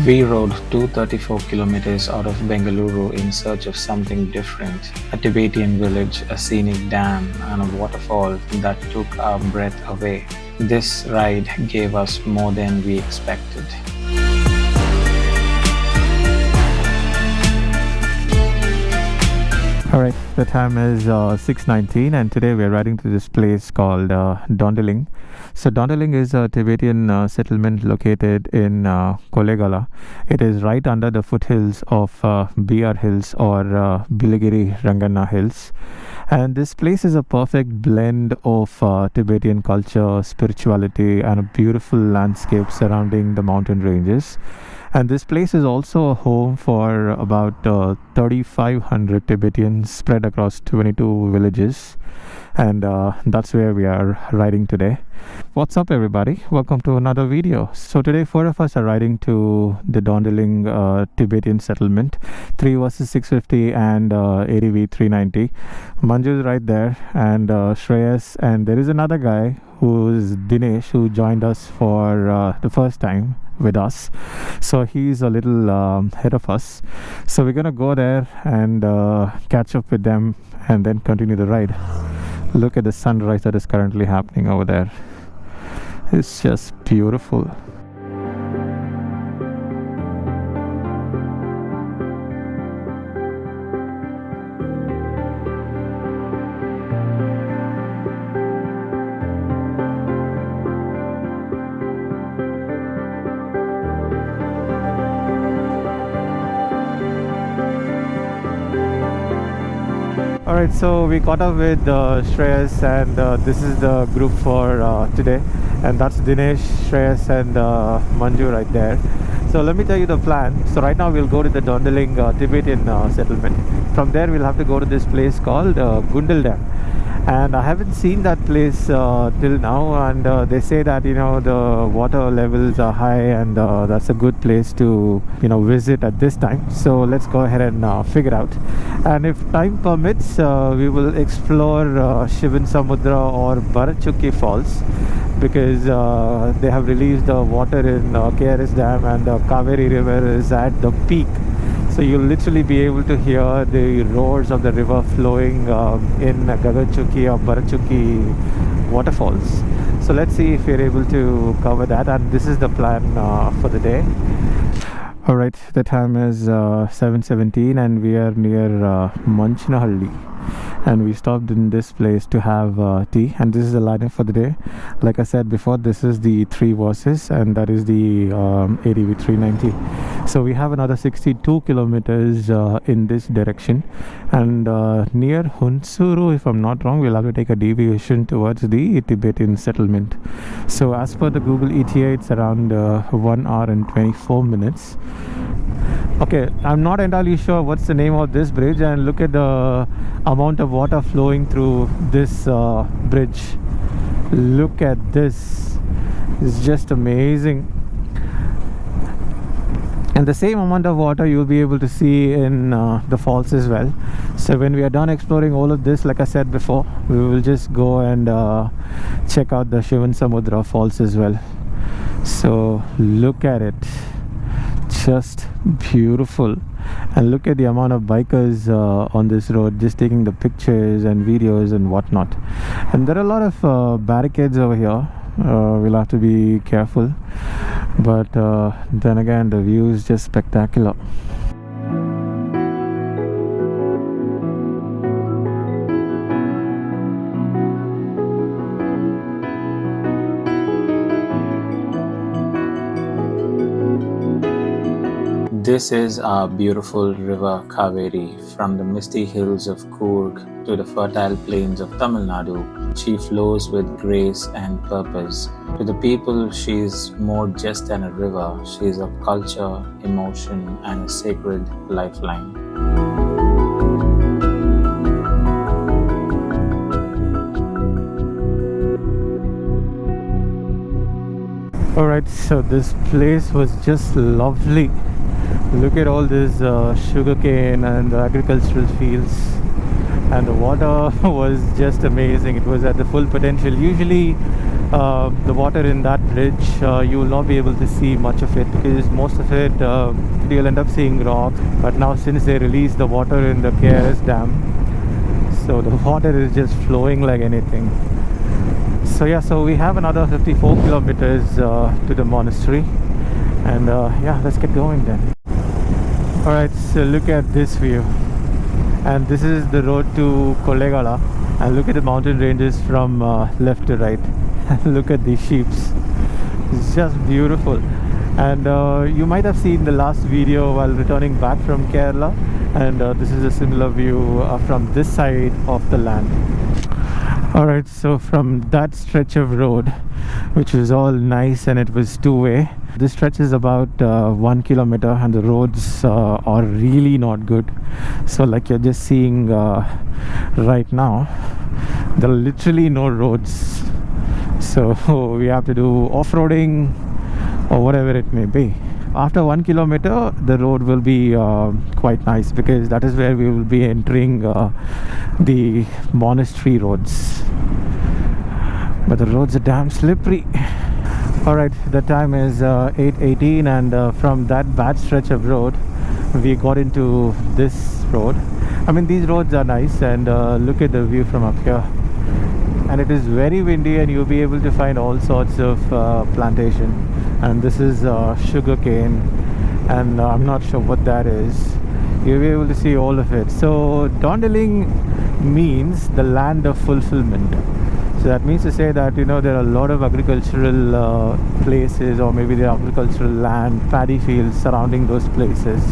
We rode 234 kilometers out of Bangalore in search of something different, a Tibetan village, a scenic dam, and a waterfall that took our breath away. This ride gave us more than we expected. Alright, the time is 6:19 and today we are riding to this place called Dhondenling. So Dhondenling is a Tibetan settlement located in Kollegal. It is right under the foothills of BR Hills or Bilagiri Rangana Hills. And this place is a perfect blend of Tibetan culture, spirituality and a beautiful landscape surrounding the mountain ranges. And this place is also a home for about 3,500 Tibetans spread across 22 villages. And that's where we are riding today. What's up everybody? Welcome to another video. So today 4 of us are riding to the Dhondenling Tibetan settlement, 3 Versys 650 and ADV 390. Manju is right there and Shreyas, and there is another guy who is Dinesh who joined us for the first time with us, so he's a little ahead of us. So we're gonna go there and catch up with them and then continue the ride. Look at the sunrise that is currently happening over there. It's just beautiful. Alright, so we caught up with Shreyas and this is the group for today, and that's Dinesh, Shreyas and Manju right there. So let me tell you the plan. So right now we'll go to the Dhondenling Tibetan settlement. From there we'll have to go to this place called Gundal Dam. And I haven't seen that place till now, and they say that the water levels are high and that's a good place to visit at this time. So let's go ahead and figure out, and if time permits we will explore Shivanasamudra or Bharatchukki Falls, because they have released the water in KRS Dam and the Kaveri River is at the peak. So you'll literally be able to hear the roars of the river flowing in Gagachukki or Bharatchukki waterfalls. So let's see if we're able to cover that, and this is the plan for the day. Alright, the time is 7:17 and we are near Manchnahalli. And we stopped in this place to have tea, and this is the lineup for the day. Like I said before, this is the 3 Versys and that is the ADV 390. So we have another 62 kilometers in this direction, and near Hunsuru, if I'm not wrong, we'll have to take a deviation towards the Tibetan settlement. So as per the Google ETA, it's around 1 hour and 24 minutes. Okay, I'm not entirely sure what's the name of this bridge, and look at the amount of water flowing through this bridge. Look at this. It's just amazing. And the same amount of water you'll be able to see in the falls as well. So when we are done exploring all of this, like I said before, we will just go and check out the Shivanasamudra Falls as well. So look at it. Just beautiful. And look at the amount of bikers on this road, just taking the pictures and videos and whatnot. And there are a lot of barricades over here. We'll have to be careful, but then again, the view is just spectacular. This is our beautiful river Kaveri. From the misty hills of Coorg to the fertile plains of Tamil Nadu, she flows with grace and purpose. To the people, she is more just than a river. She is of culture, emotion, and a sacred lifeline. Alright, so this place was just lovely. Look at all this sugarcane and the agricultural fields, and the water was just amazing. It was at the full potential. Usually the water in that bridge, you will not be able to see much of it, because most of it you'll end up seeing rocks. But now, since they released the water in the KRS dam, so the water is just flowing like anything. So yeah, so we have another 54 kilometers to the monastery, and yeah, let's get going then. Alright, so look at this view, and this is the road to Kollegal, and look at the mountain ranges from left to right. Look at these sheeps, it's just beautiful. And you might have seen the last video while returning back from Kerala, and this is a similar view from this side of the land. Alright, so from that stretch of road, which was all nice and it was two-way, this stretch is about 1 kilometer, and the roads are really not good. So like you're just seeing right now, there are literally no roads. So we have to do off-roading or whatever it may be. After 1 kilometer, the road will be quite nice, because that is where we will be entering the monastery roads. But the roads are damn slippery. Alright, the time is 8:18, and from that bad stretch of road, we got into this road. I mean, these roads are nice, and look at the view from up here. And it is very windy, and you'll be able to find all sorts of plantation. And this is sugar cane, and I'm not sure what that is. You'll be able to see all of it. So Dhondenling means the land of fulfillment. So that means to say that, you know, there are a lot of agricultural places, or maybe the agricultural land, paddy fields surrounding those places.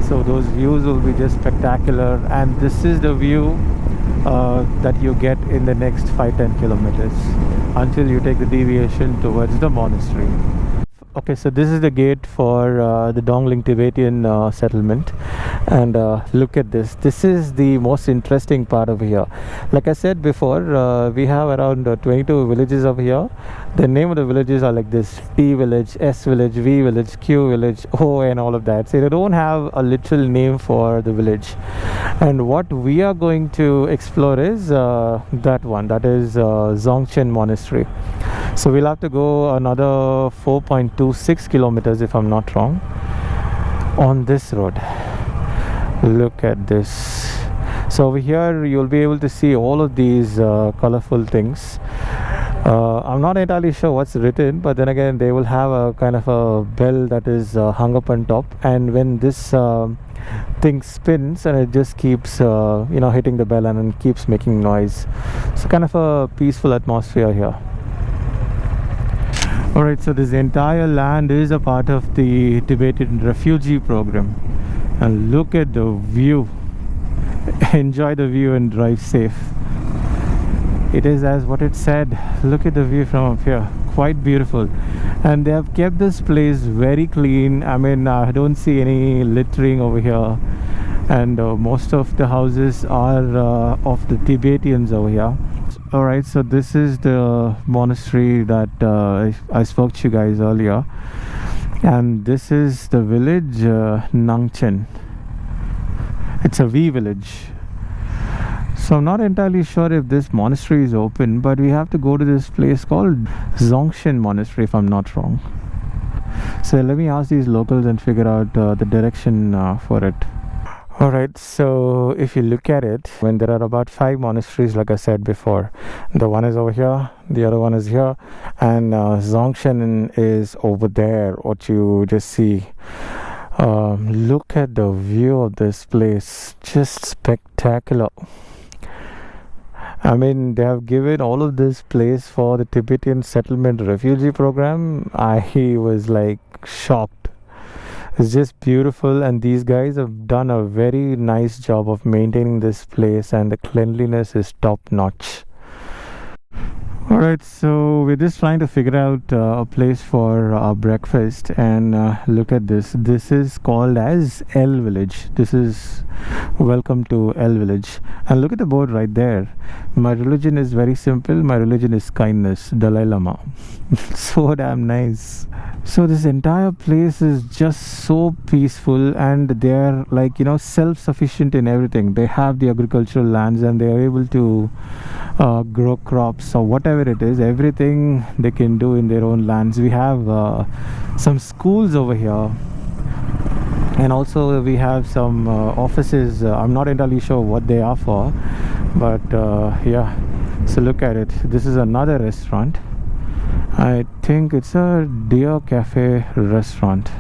So those views will be just spectacular, and this is the view that you get in the next 5-10 kilometers until you take the deviation towards the monastery. Okay, so this is the gate for the Dhondenling Tibetan settlement, and look at this. This is the most interesting part over here. Like I said before, we have around 22 villages over here. The name of the villages are like this: T village, S village, V village, Q village, O, and all of that. So they don't have a literal name for the village. And what we are going to explore is that one, that is Dzongchen Monastery. So we'll have to go another 4.26 kilometers, if I'm not wrong, on this road. Look at this. So over here you'll be able to see all of these colorful things. I'm not entirely sure what's written, but then again, they will have a kind of a bell that is hung up on top, and when this thing spins, and it just keeps you know, hitting the bell, and it keeps making noise. So kind of a peaceful atmosphere here. Alright, so this entire land is a part of the Tibetan refugee program, and look at the view. Enjoy the view and drive safe. It is as what it said. Look at the view from up here, quite beautiful. And they have kept this place very clean. I mean, I don't see any littering over here, and most of the houses are of the Tibetans over here. Alright, so this is the monastery that I spoke to you guys earlier, and this is the village Nangchen. It's a V village. So I'm not entirely sure if this monastery is open, but we have to go to this place called Dzongchen Monastery, if I'm not wrong. So let me ask these locals and figure out the direction for it. Alright, so if you look at it, when there are about 5 monasteries, like I said before, the one is over here, the other one is here, and Dzongchen is over there, what you just see. Look at the view of this place, just spectacular. I mean, they have given all of this place for the Tibetan settlement refugee program. I was like shocked. It's just beautiful, and these guys have done a very nice job of maintaining this place, and the cleanliness is top notch. Alright, so we're just trying to figure out a place for our breakfast, and look at this. This is called as L Village. This is welcome to L Village, and look at the board right there. My religion is very simple. My religion is kindness. Dalai Lama. So damn nice. So this entire place is just so peaceful, and they're like, you know, self-sufficient in everything. They have the agricultural lands, and they are able to grow crops or whatever whatsoever it is, everything they can do in their own lands. We have some schools over here, and also we have some offices. I'm not entirely sure what they are for, but yeah, so look at it. This is another restaurant. I think it's a Deer Cafe restaurant.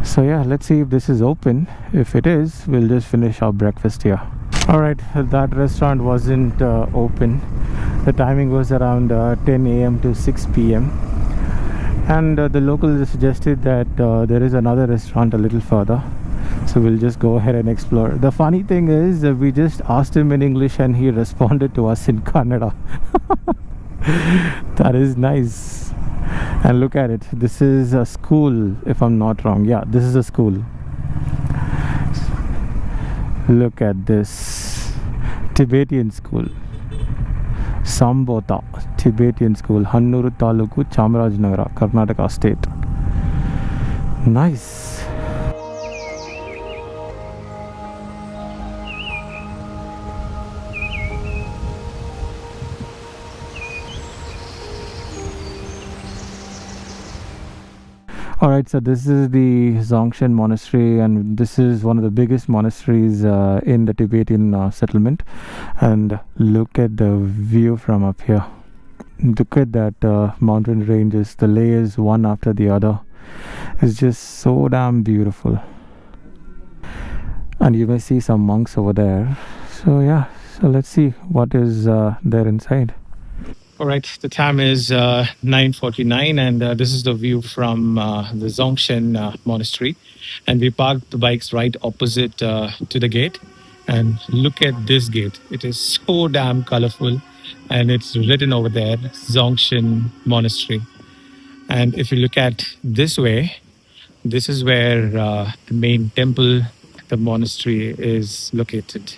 So yeah, let's see if this is open. If it is, we'll just finish our breakfast here. Alright, that restaurant wasn't open. The timing was around 10 a.m. to 6 p.m. And the local suggested that there is another restaurant a little further. So we'll just go ahead and explore. The funny thing is, we just asked him in English and he responded to us in Kannada. That is nice. And look at it. This is a school, if I'm not wrong. Yeah, this is a school. Look at this. Tibetan school. Sambota Tibetan school. Hannuru Taluku, Chamarajnagara, Karnataka state. Nice. Alright, so this is the Dzogchen monastery, and this is one of the biggest monasteries in the Tibetan settlement. And look at the view from up here. Look at that mountain ranges, the layers one after the other. It's just so damn beautiful. And you may see some monks over there. So yeah, so let's see what is there inside. All right, the time is 9:49, and this is the view from the Dzogchen monastery. And we parked the bikes right opposite to the gate. And look at this gate. It is so damn colorful, and it's written over there, Dzogchen Monastery. And if you look at this way, this is where the main temple, the monastery, is located.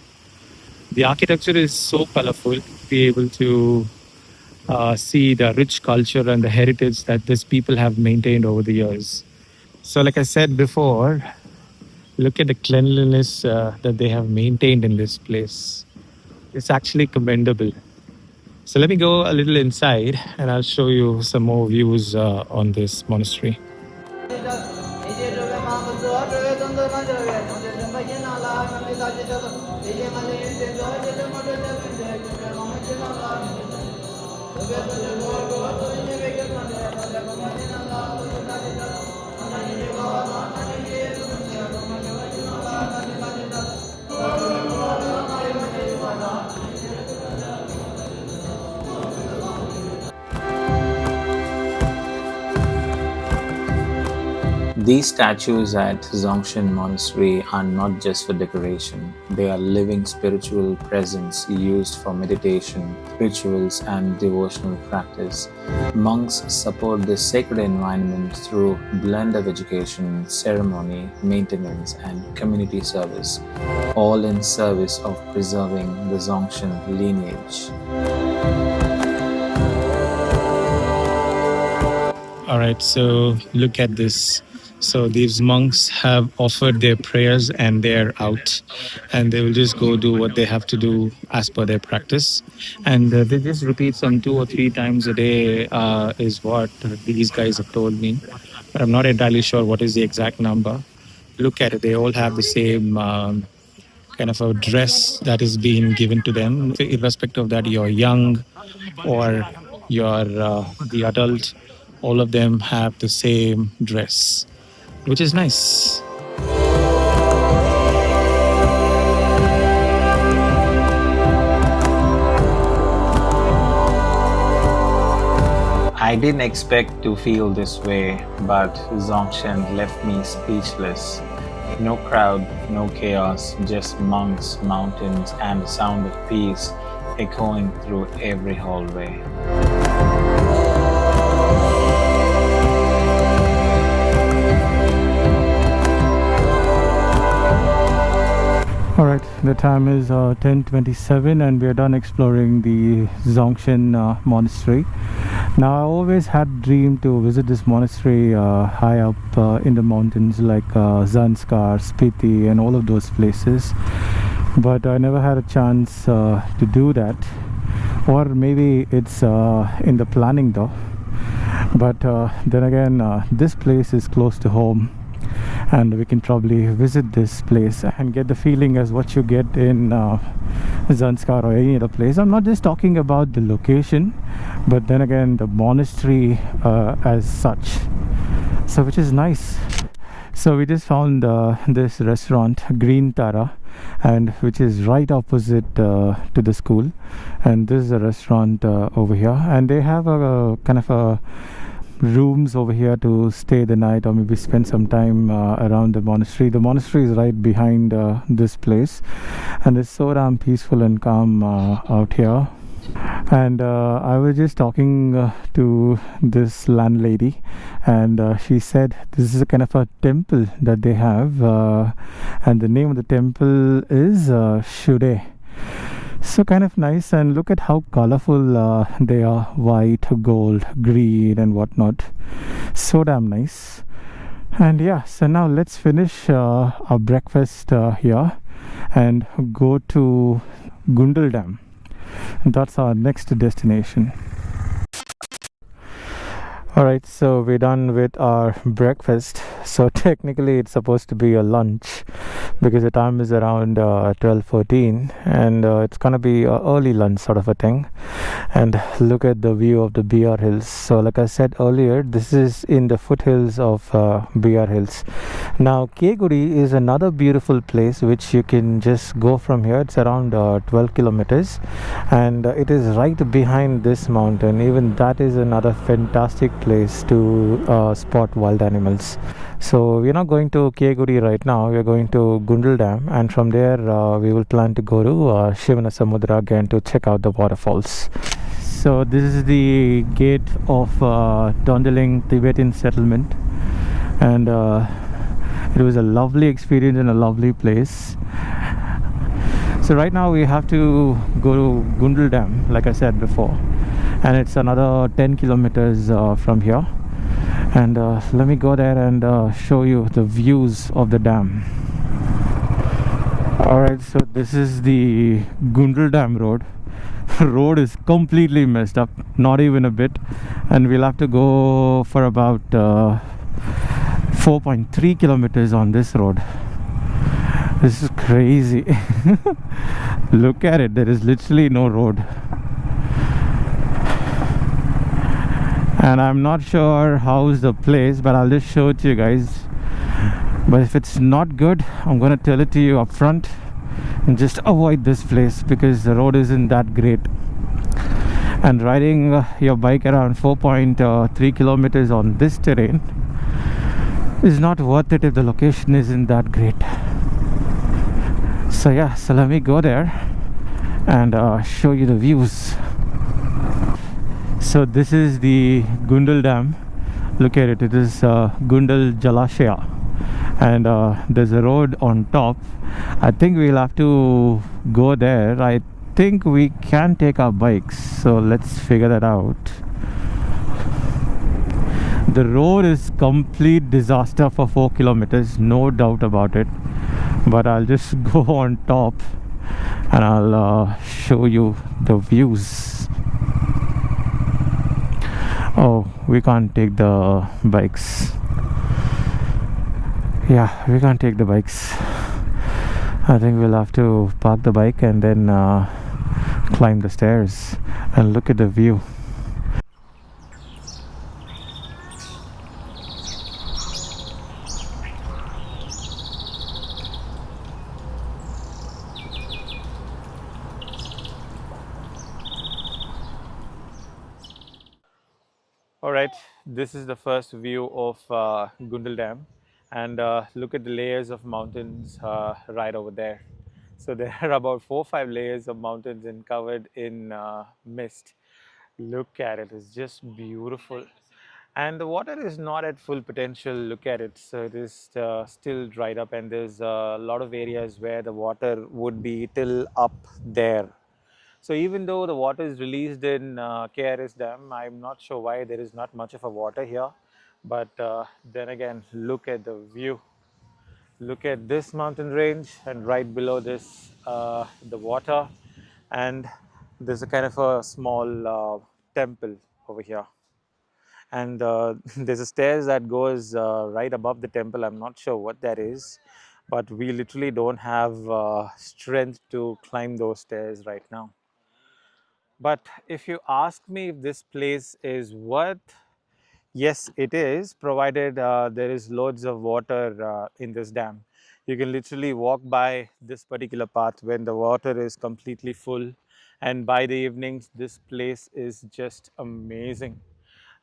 The architecture is so colorful. Be able to see the rich culture and the heritage that these people have maintained over the years. So like I said before, look at the cleanliness that they have maintained in this place. It's actually commendable. So let me go a little inside and I'll show you some more views on this monastery. These statues at Dzogchen Monastery are not just for decoration. They are living spiritual presence used for meditation, rituals, and devotional practice. Monks support this sacred environment through blend of education, ceremony, maintenance, and community service, all in service of preserving the Dzogchen lineage. All right, so look at this. So these monks have offered their prayers and they're out, and they will just go do what they have to do as per their practice. And they just repeat some 2 or 3 times a day is what these guys have told me. But I'm not entirely sure what is the exact number. Look at it. They all have the same kind of a dress that is being given to them. Irrespective of that, you're young or you're the adult, all of them have the same dress, which is nice. I didn't expect to feel this way, but Dzogchen left me speechless. No crowd, no chaos, just monks, mountains, and the sound of peace echoing through every hallway. Alright, the time is 10:27 and we are done exploring the Dzogchen monastery. Now I always had dreamed to visit this monastery high up in the mountains like Zanskar, Spiti and all of those places, but I never had a chance to do that. or maybe it's in the planning though. But then again, this place is close to home, and we can probably visit this place and get the feeling as what you get in Zanskar or any other place. I'm not just talking about the location, but then again the monastery as such, so which is nice. So we just found this restaurant, Green Tara, and which is right opposite to the school. And this is a restaurant over here, and they have a kind of a rooms over here to stay the night, or maybe spend some time around the monastery. The monastery is right behind this place, and it's so damn peaceful and calm out here. And I was just talking to this landlady, and she said this is a kind of a temple that they have, and the name of the temple is Shure. So kind of nice, and look at how colorful they are: white, gold, green and whatnot. So damn nice. And yeah, so now let's finish our breakfast here and go to Gundal Dam. That's our next destination. Alright, so we're done with our breakfast. So technically it's supposed to be a lunch, because the time is around 12:14, and it's gonna be an early lunch sort of a thing. And look at the view of the BR Hills. So like I said earlier, this is in the foothills of BR Hills. Now Keguri is another beautiful place which you can just go from here. It's around 12 kilometers, and it is right behind this mountain. Even that is another fantastic place to spot wild animals. So we're not going to Keguri right now. We're going to Gundal Dam, and from there we will plan to go to Shivanasamudra again to check out the waterfalls. So this is the gate of Dhondenling Tibetan settlement, and it was a lovely experience and a lovely place. So right now we have to go to Gundal Dam, like I said before, and it's another 10 kilometers from here. And let me go there and show you the views of the dam. Alright, so this is the Gundal Dam road. Road is completely messed up, not even a bit, and we'll have to go for about 4.3 kilometers on this road. This is crazy. Look at it, there is literally no road. And I'm not sure how's the place, but I'll just show it to you guys. But if it's not good, I'm gonna tell it to you up front, and just avoid this place because the road isn't that great. And riding your bike around 4.3 kilometers on this terrain is not worth it if the location isn't that great. So yeah, so let me go there and show you the views. So this is the Gundal Dam. Look at it, it is Gundal Jalashaya, and there's a road on top. I think we'll have to go there. I think we can take our bikes, so let's figure that out. The road is complete disaster for 4 kilometers, no doubt about it, but I'll just go on top and I'll show you the views. Oh, we can't take the bikes. Yeah, we can't take the bikes. I think we'll have to park the bike and then climb the stairs and look at the view. Alright, this is the first view of Gundal Dam, and look at the layers of mountains right over there. So there are about 4 or 5 layers of mountains and covered in mist. Look at it, it's just beautiful. And the water is not at full potential, look at it. So it is still dried up, and there's a lot of areas where the water would be till up there. So even though the water is released in KRS Dam, I'm not sure why there is not much of a water here. But then again, look at the view. Look at this mountain range, and right below this, the water. And There's a kind of a small temple over here, and there's a stairs that goes right above the temple. I'm not sure what that is, but we literally don't have strength to climb those stairs right now. But if you ask me if this place is worth, yes, it is, provided there is loads of water in this dam. You can literally walk by this particular path when the water is completely full, and by the evenings, this place is just amazing.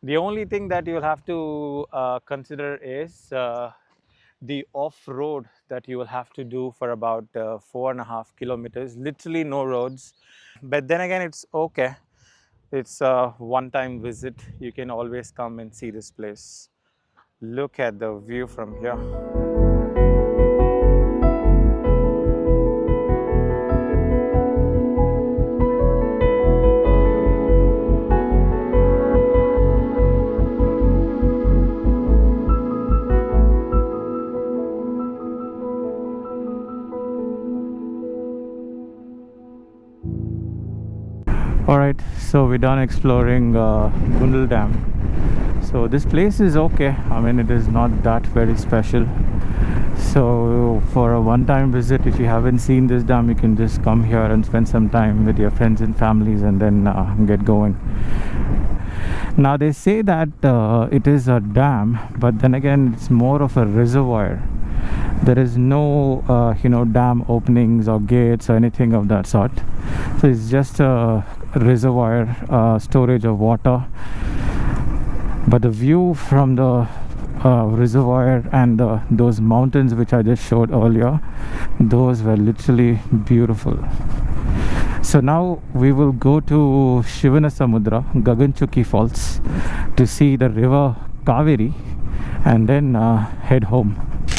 The only thing that you'll have to consider is the off-road that you will have to do for about 4.5 kilometers. Literally no roads, but then again, it's okay. It's a one-time visit. You can always come and see this place. Look at the view from here. Alright, so we're done exploring Gundal Dam. So this place is okay. I mean, it is not that very special. So for a one-time visit, if you haven't seen this dam, you can just come here and spend some time with your friends and families and then get going. Now they say that it is a dam, but then again, it's more of a reservoir. There is no dam openings or gates or anything of that sort. So it's just a reservoir, storage of water. But the view from the reservoir and those mountains which I just showed earlier, those were literally beautiful. So now we will go to Shivanasamudra Falls to see the river Kaveri and then head home.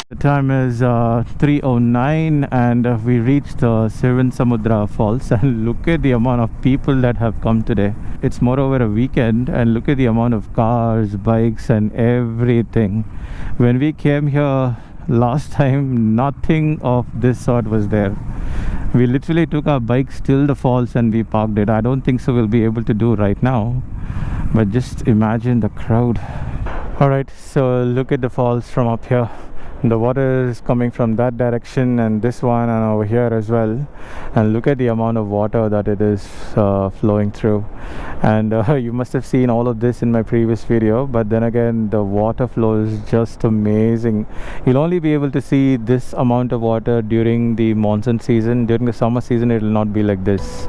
The time is 3:09 and we reached Shivanasamudra Falls, and look at the amount of people that have come today. It's moreover a weekend, and look at the amount of cars, bikes and everything. When we came here last time, nothing of this sort was there. We literally took our bikes till the falls and we parked it. I don't think so we'll be able to do right now, but just imagine the crowd. Alright, so look at the falls from up here. The water is coming from that direction and this one and over here as well, and look at the amount of water that it is flowing through. And you must have seen all of this in my previous video, but then again, the water flow is just amazing. You'll only be able to see this amount of water during the monsoon season. During the summer season, it will not be like this.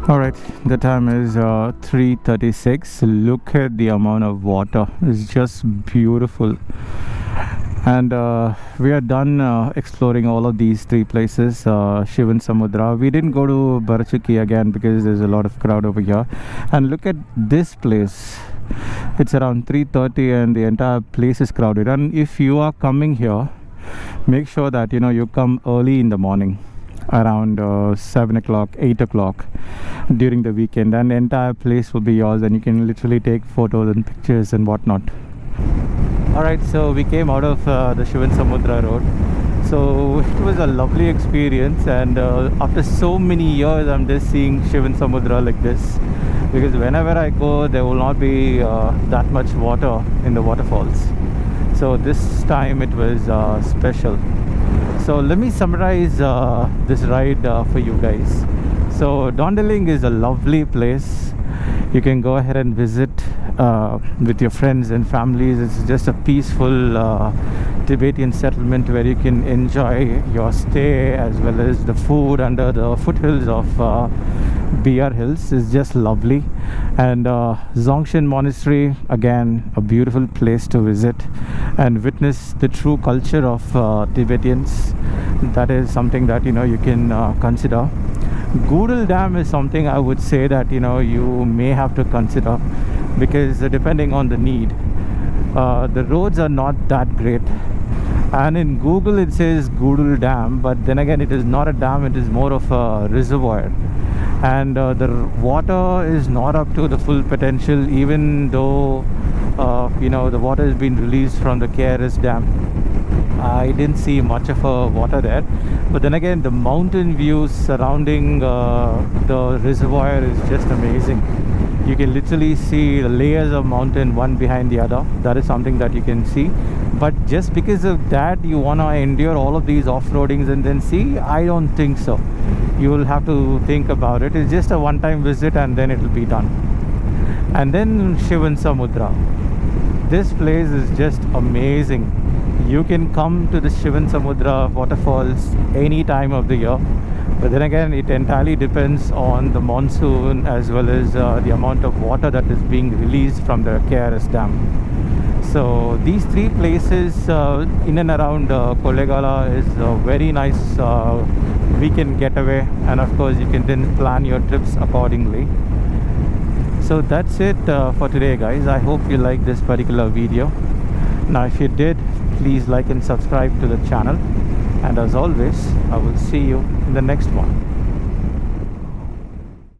Alright, the time is 3:36. Look at the amount of water. It's just beautiful. And we are done exploring all of these three places. Shivanasamudra. We didn't go to Barachuki again because there's a lot of crowd over here. And look at this place. It's around 3:30 and the entire place is crowded. And if you are coming here, make sure that you come early in the morning, around 7 o'clock, 8 o'clock during the weekend, and the entire place will be yours and you can literally take photos and pictures and whatnot. Alright, so we came out of the Shivanasamudra road. So it was a lovely experience, and after so many years I'm just seeing Shivanasamudra like this, because whenever I go there will not be that much water in the waterfalls. So this time it was special. So let me summarize this ride for you guys. So Dhondenling is a lovely place. You can go ahead and visit with your friends and families. It's just a peaceful Tibetan settlement where you can enjoy your stay as well as the food under the foothills of BR Hills is just lovely. And Zongshan Monastery, again, a beautiful place to visit and witness the true culture of Tibetans. That is something that you can consider. Gundal Dam is something I would say that you may have to consider, because depending on the need, the roads are not that great. And in Google it says Gundal Dam, but then again it is not a dam, it is more of a reservoir. And the water is not up to the full potential, even though the water has been released from the KRS dam. I didn't see much of water there, but then again the mountain views surrounding the reservoir is just amazing. You can literally see the layers of mountain one behind the other. That is something that you can see. But just because of that you want to endure all of these off-roadings and then see? I don't think so. You will have to think about it. It's just a one-time visit and then it will be done. And then Shivanasamudra. This place is just amazing. You can come to the Shivanasamudra waterfalls any time of the year, but then again it entirely depends on the monsoon as well as the amount of water that is being released from the KRS dam. So these three places in and around Kollegal is a very nice weekend getaway, and of course you can then plan your trips accordingly. So that's it for today, guys. I hope you liked this particular video. Now if you did, please like and subscribe to the channel, and as always I will see you in the next one.